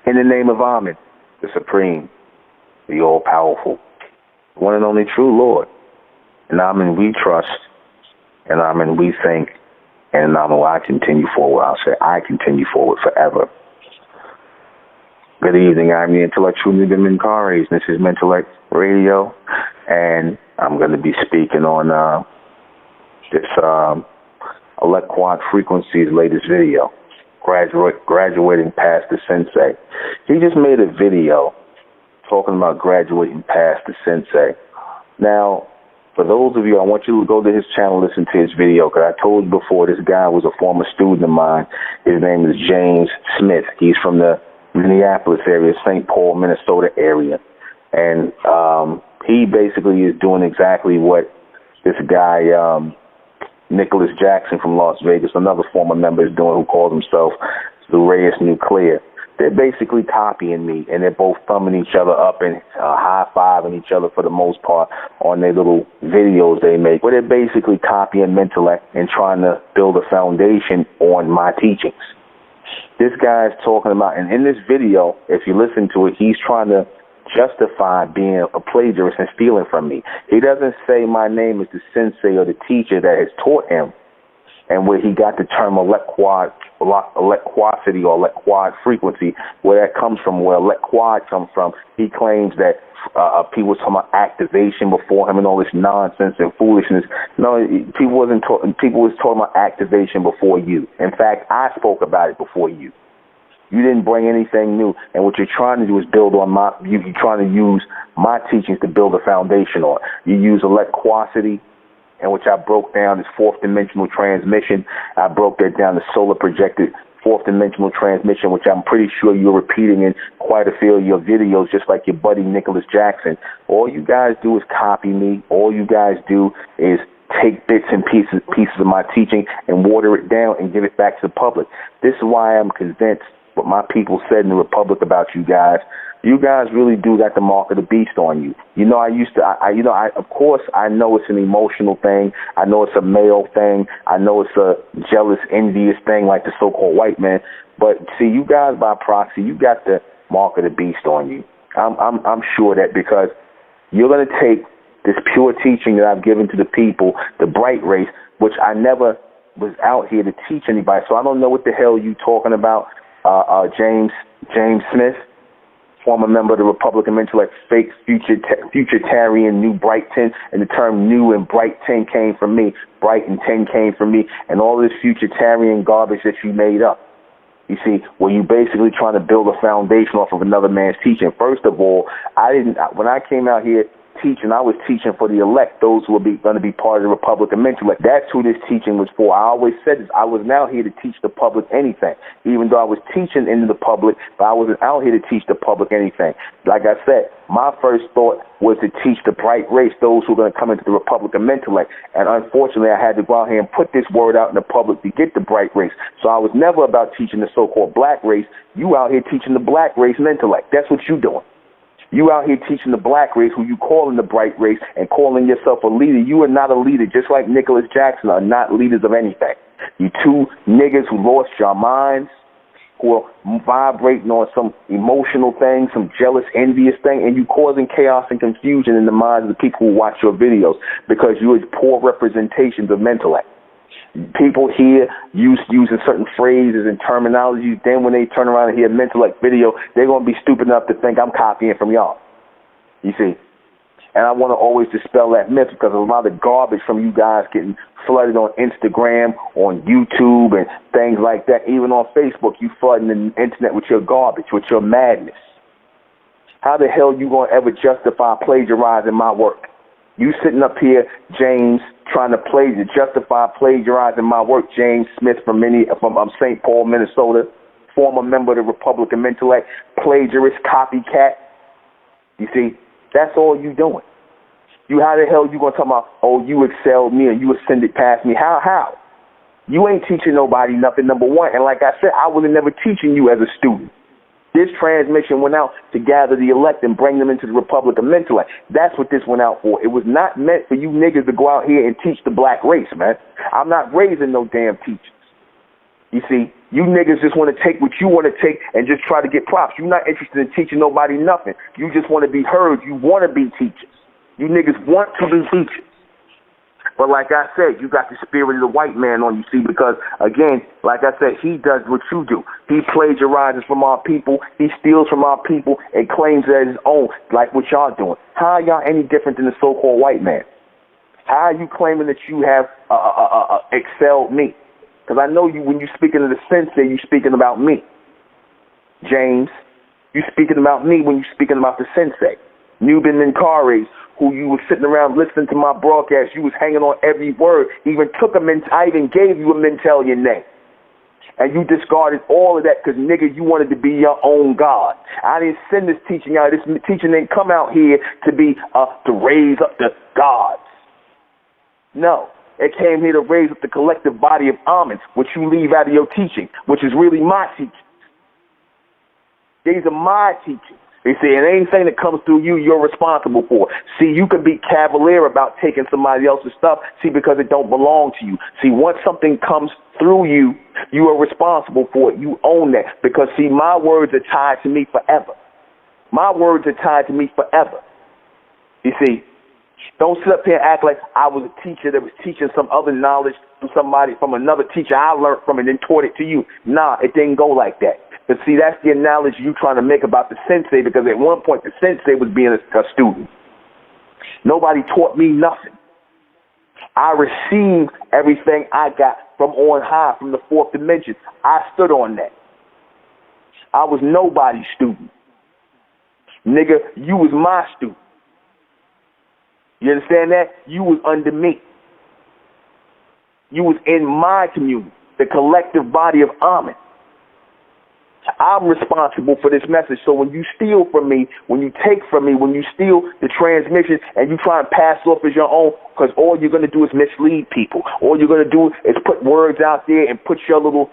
In the name of Amen, the Supreme, the All-Powerful, one and only true Lord. In Amen we trust, in Amen we think, and in Amen I continue forward. I'll say I continue forward forever. Good evening. I'm the intellectual Nubrighten and this is Mentellect Radio, and I'm going to be speaking on this Elect Quad Frequency's latest video, graduating past the Sensi. He just made a video talking about graduating past the Sensi. Now, for those of you, I want you to go to his channel and listen to his video, because I told you before, this guy was a former student of mine. His name is James Smith. He's from the Minneapolis area, St. Paul, Minnesota area. And he basically is doing exactly what this guy, Nicholas Jackson from Las Vegas, another former member, is doing, who calls himself the Reyes Nuclear. They're basically copying me, and they're both thumbing each other up and high-fiving each other for the most part on their little videos they make, where they're basically copying Mentellect and trying to build a foundation on my teachings. This guy is talking about, and in this video, if you listen to it, he's trying to justify being a plagiarist and stealing from me. He doesn't say my name is the sensei or the teacher that has taught him, and where he got the term elecquacity or elecquad frequency, where that comes from, where elecquad comes from. He claims that people were talking about activation before him and all this nonsense and foolishness. No, people was talking about activation before you. In fact, I spoke about it before you. You didn't bring anything new, and what you're trying to do is build on you're trying to use my teachings to build a foundation on. You use elecquacity, and which I broke down as fourth dimensional transmission. I broke that down to solar projected fourth dimensional transmission, which I'm pretty sure you're repeating in quite a few of your videos, just like your buddy Nicholas Jackson. All you guys do is copy me. All you guys do is take bits and pieces of my teaching and water it down and give it back to the public. This is why I'm convinced what my people said in the Republic about you guys. You guys really do got the mark of the beast on you. You know, of course, I know it's an emotional thing. I know it's a male thing. I know it's a jealous, envious thing like the so-called white man. But see, you guys by proxy, you got the mark of the beast on you. I'm sure that, because you're going to take this pure teaching that I've given to the people, the bright race, which I never was out here to teach anybody. So I don't know what the hell you talking about, James Smith, former member of the Republican Mentellect, fake Futurian, Nubrighten, and the term new and Brighten came from me. Brighten 10 came from me, and all this Futurian garbage that you made up. You see, where you basically trying to build a foundation off of another man's teaching. First of all, when I came out here teaching, I was teaching for the elect, those who are going to be part of the Republican Mentellect. That's who this teaching was for. I always said this. I was now here to teach the public anything, even though I was teaching into the public, but I wasn't out here to teach the public anything. Like I said, my first thought was to teach the bright race, those who are going to come into the Republican Mentellect. And unfortunately, I had to go out here and put this word out in the public to get the bright race. So I was never about teaching the so-called black race. You out here teaching the black race Mentellect. That's what you doing. You out here teaching the black race, who you calling the bright race, and calling yourself a leader. You are not a leader, just like Nicholas Jackson are not leaders of anything. You two niggas who lost your minds, who are vibrating on some emotional thing, some jealous, envious thing, and you causing chaos and confusion in the minds of the people who watch your videos, because you are poor representations of Mentellect. People here using certain phrases and terminologies. Then when they turn around and hear a Mentellect video, they're going to be stupid enough to think I'm copying from y'all. You see? And I want to always dispel that myth, because a lot of garbage from you guys getting flooded on Instagram, on YouTube, and things like that. Even on Facebook, you flooding the internet with your garbage, with your madness. How the hell you going to ever justify plagiarizing my work? You sitting up here, James, trying to justify plagiarizing my work, James Smith from St. Paul, Minnesota, former member of the Republican Mentellect, plagiarist, copycat. You see, that's all you doing. How the hell you gonna talk about, oh, you excelled me and you ascended past me? How? You ain't teaching nobody nothing, number one. And like I said, I was never teaching you as a student. This transmission went out to gather the elect and bring them into the Republican Mentellect. That's what this went out for. It was not meant for you niggas to go out here and teach the black race, man. I'm not raising no damn teachers. You see, you niggas just want to take what you want to take and just try to get props. You're not interested in teaching nobody nothing. You just want to be heard. You want to be teachers. You niggas want to be teachers. But like I said, you got the spirit of the white man on you, see, because, again, like I said, he does what you do. He plagiarizes from our people. He steals from our people and claims it as his own, like what y'all doing. How are y'all any different than the so-called white man? How are you claiming that you have excelled me? Because I know you, when you're speaking of the Sensi, you're speaking about me. James, you're speaking about me when you're speaking about the Sensi. Nubrighten, who you were sitting around listening to my broadcast, you was hanging on every word. Even I even gave you a Mentelian name. And you discarded all of that because, nigga, you wanted to be your own God. I didn't send this teaching out. This teaching didn't come out here to be, to raise up the gods. No. It came here to raise up the collective body of almonds, which you leave out of your teaching, which is really my teaching. These are my teachings. They say, and anything that comes through you, you're responsible for. See, you can be cavalier about taking somebody else's stuff, see, because it don't belong to you. See, once something comes through you, you are responsible for it. You own that. Because, see, my words are tied to me forever. My words are tied to me forever. You see, don't sit up here and act like I was a teacher that was teaching some other knowledge from somebody, from another teacher I learned from and then taught it to you. Nah, it didn't go like that. But see, that's the analogy you trying to make about the Sensi, because at one point the Sensi was being a student. Nobody taught me nothing. I received everything I got from on high, from the fourth dimension. I stood on that. I was nobody's student. Nigga, you was my student. You understand that? You was under me. You was in my community, the collective body of Amen. I'm responsible for this message. So when you steal from me, when you take from me, when you steal the transmission and you try and pass it off as your own, because all you're going to do is mislead people. All you're going to do is put words out there and put your little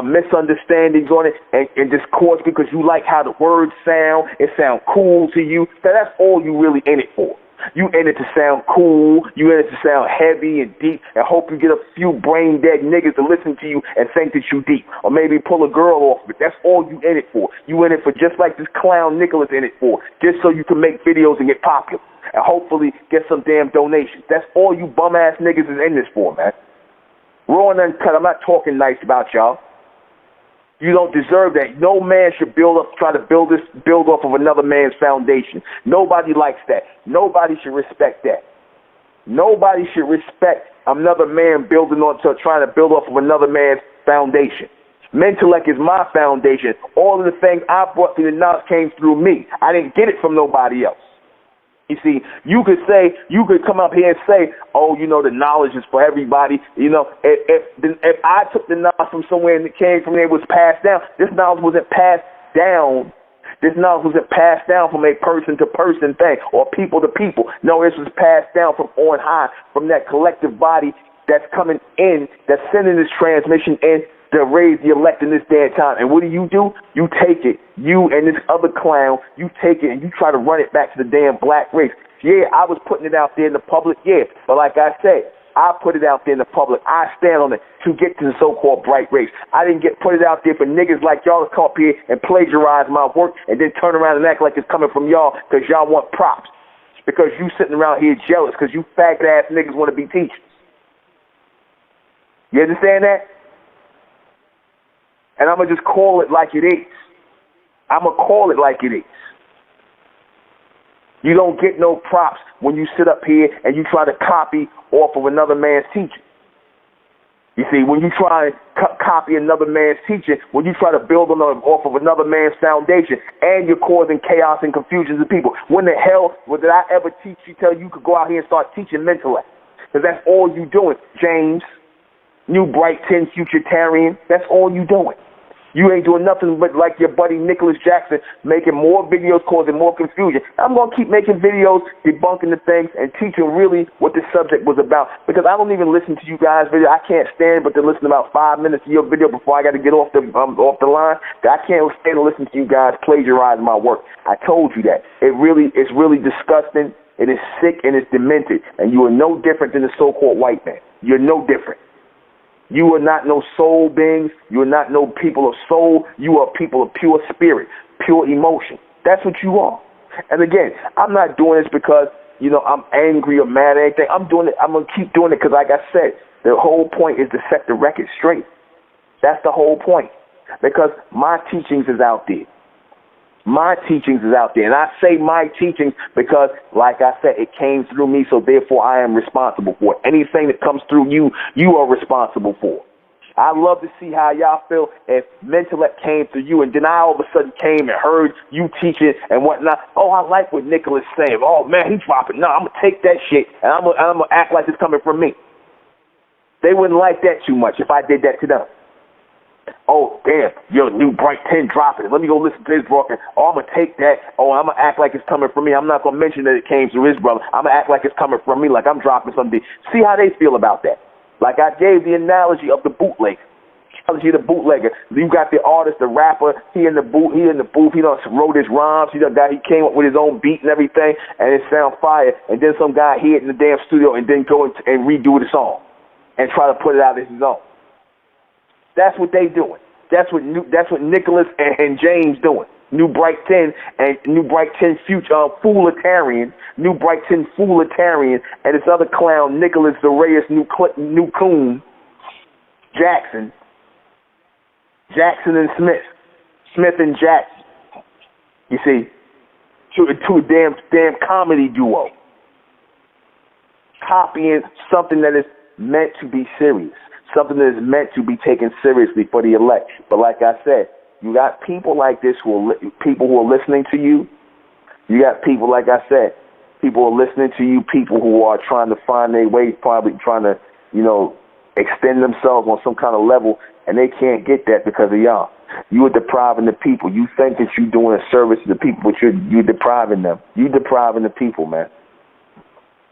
misunderstandings on it and discourse because you like how the words sound. It sounds cool to you. So that's all you really in it for. You in it to sound cool, you in it to sound heavy and deep, and hope you get a few brain dead niggas to listen to you and think that you deep, or maybe pull a girl off of it. That's all you in it for. You in it for just like this clown Nicholas in it for, just so you can make videos and get popular, and hopefully get some damn donations. That's all you bum ass niggas is in this for, man. Raw and uncut. I'm not talking nice about y'all. You don't deserve that. No man should try to build off of another man's foundation. Nobody likes that. Nobody should respect that. Nobody should respect another man trying to build off of another man's foundation. Mentellect is my foundation. All of the things I brought through the knowledge came through me. I didn't get it from nobody else. You see, you could come up here and say, oh, you know, the knowledge is for everybody. You know, if I took the knowledge from somewhere and it came from there, it was passed down. This knowledge wasn't passed down. This knowledge wasn't passed down from a person to person thing or people to people. No, this was passed down from on high, from that collective body that's coming in, that's sending this transmission in to raise the elect in this damn time. And what do? You take it. You and this other clown, you take it and you try to run it back to the damn black race. Yeah, I was putting it out there in the public, yeah. But like I said, I put it out there in the public. I stand on it to get to the so-called bright race. I didn't put it out there for niggas like y'all to come up here and plagiarize my work and then turn around and act like it's coming from y'all because y'all want props. Because you sitting around here jealous because you faggot-ass niggas want to be teachers. You understand that? And I'm going to just call it like it is. I'm going to call it like it is. You don't get no props when you sit up here and you try to copy off of another man's teaching. You see, when you try and copy another man's teaching, when you try to build off of another man's foundation, and you're causing chaos and confusion to people. When the hell did I ever tell you could go out here and start teaching Mentellect? Because that's all you doing, James. Nubrighten, Futurian. That's all you doing. You ain't doing nothing but like your buddy Nicholas Jackson, making more videos, causing more confusion. I'm going to keep making videos, debunking the things, and teaching really what this subject was about. Because I don't even listen to you guys' video. I can't stand but to listen about 5 minutes of your video before I got to get off the line. I can't stand to listen to you guys plagiarize my work. I told you that. It's really disgusting. It is sick and it's demented. And you are no different than the so-called white man. You're no different. You are not no soul beings. You are not no people of soul. You are people of pure spirit, pure emotion. That's what you are. And again, I'm not doing this because, you know, I'm angry or mad at anything. I'm doing it. I'm going to keep doing it because, like I said, the whole point is to set the record straight. That's the whole point. Because my teachings is out there. My teachings is out there. And I say my teachings because, like I said, it came through me, so therefore I am responsible for it. Anything that comes through you, you are responsible for. I love to see how y'all feel if Mentellect came through you and then I all of a sudden came and heard you teaching and whatnot. Oh, I like what Nicholas saying. Oh, man, he's dropping. No, I'm going to take that shit and I'm going to act like it's coming from me. They wouldn't like that too much if I did that to them. Oh, damn, yo, Nubrighten dropping it. Let me go listen to his broken. Oh, I'm going to take that. Oh, I'm going to act like it's coming from me. I'm not going to mention that it came through his brother. I'm going to act like it's coming from me, like I'm dropping something. See how they feel about that. Like I gave the analogy of the bootlegger. The bootlegger. You got the artist, the rapper. He in the booth. He done wrote his rhymes. He came up with his own beat and everything, and it sound fire. And then some guy hid in the damn studio and then go and redo the song and try to put it out as his own. That's what they doing. That's what Nicholas and James doing. Nubrighten and Nubrighten Futurian, Nubrighten Futurian, and this other clown Nicholas Zarayas Newcoon Jackson and Smith and Jackson. You see, two damn comedy duo, copying something that is meant to be serious. Something that is meant to be taken seriously for the elect. But like I said, you got people like this people who are listening to you. You got people, like I said, people who are listening to you, people who are trying to find their way, probably trying to, you know, extend themselves on some kind of level, and they can't get that because of y'all. You are depriving the people. You think that you're doing a service to the people, but you're depriving them. You're depriving the people, man.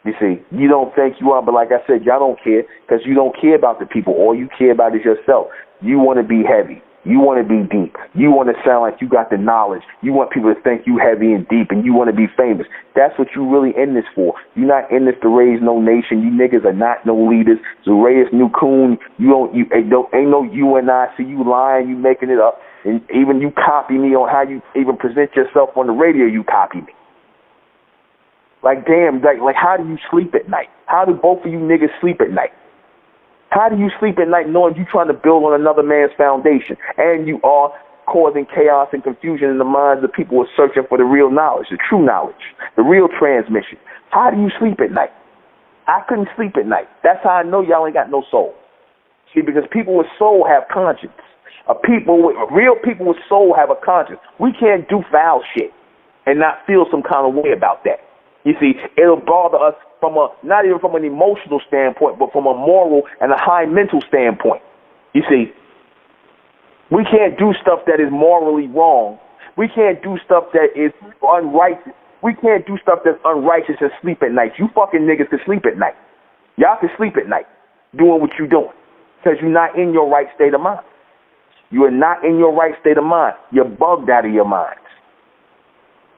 You see, you don't think you are, but like I said, y'all don't care because you don't care about the people. All you care about is yourself. You want to be heavy. You want to be deep. You want to sound like you got the knowledge. You want people to think you heavy and deep, and you want to be famous. That's what you really in this for. You're not in this to raise no nation. You niggas are not no leaders. Zarayas Newcoon, ain't no you and I. See you lying, you making it up, and even you copy me on how you even present yourself on the radio. You copy me. Like, damn, like how do you sleep at night? How do both of you niggas sleep at night? How do you sleep at night knowing you trying to build on another man's foundation and you are causing chaos and confusion in the minds of people who are searching for the real knowledge, the true knowledge, the real transmission? How do you sleep at night? I couldn't sleep at night. That's how I know y'all ain't got no soul. See, because people with soul have conscience. Real people with soul have a conscience. We can't do foul shit and not feel some kind of way about that. You see, it'll bother us not even from an emotional standpoint, but from a moral and a high mental standpoint. You see, we can't do stuff that is morally wrong. We can't do stuff that is unrighteous. We can't do stuff that's unrighteous and sleep at night. You fucking niggas can sleep at night. Y'all can sleep at night doing what you're doing because you're not in your right state of mind. You are not in your right state of mind. You're bugged out of your minds.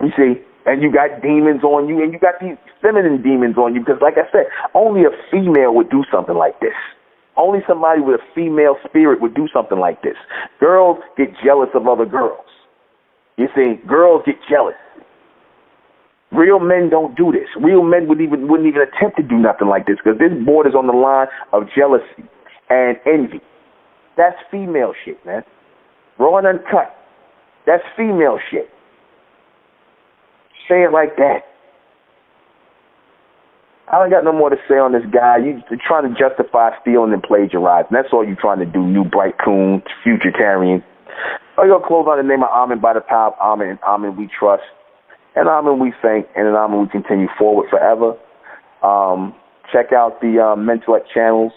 You see? And you got demons on you, and you got these feminine demons on you, because like I said, only a female would do something like this. Only somebody with a female spirit would do something like this. Girls get jealous of other girls. You see, girls get jealous. Real men don't do this. Real men wouldn't even attempt to do nothing like this, because this borders on the line of jealousy and envy. That's female shit, man. Raw and uncut. That's female shit. Say it like that. I don't got no more to say on this guy. You're trying to justify stealing and plagiarizing. That's all you're trying to do, Nubrighten, Futurian. I'm going to close on the name of Amen by the power of Amen, and Amen we trust, and Amen we thank, and in Amen we continue forward forever. Check out the Mentellect channels.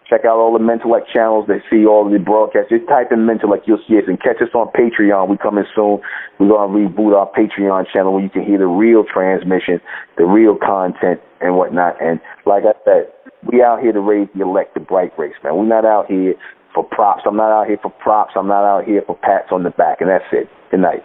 Check out all the Mentellect channels that see all of the broadcasts. Just type in Mentellect, you'll see us. And catch us on Patreon. We coming soon. We're going to reboot our Patreon channel where you can hear the real transmission, the real content, and whatnot. And like I said, we out here to raise the elect, the bright race, man. We're not out here for props. I'm not out here for props. I'm not out here for pats on the back. And that's it. Good night.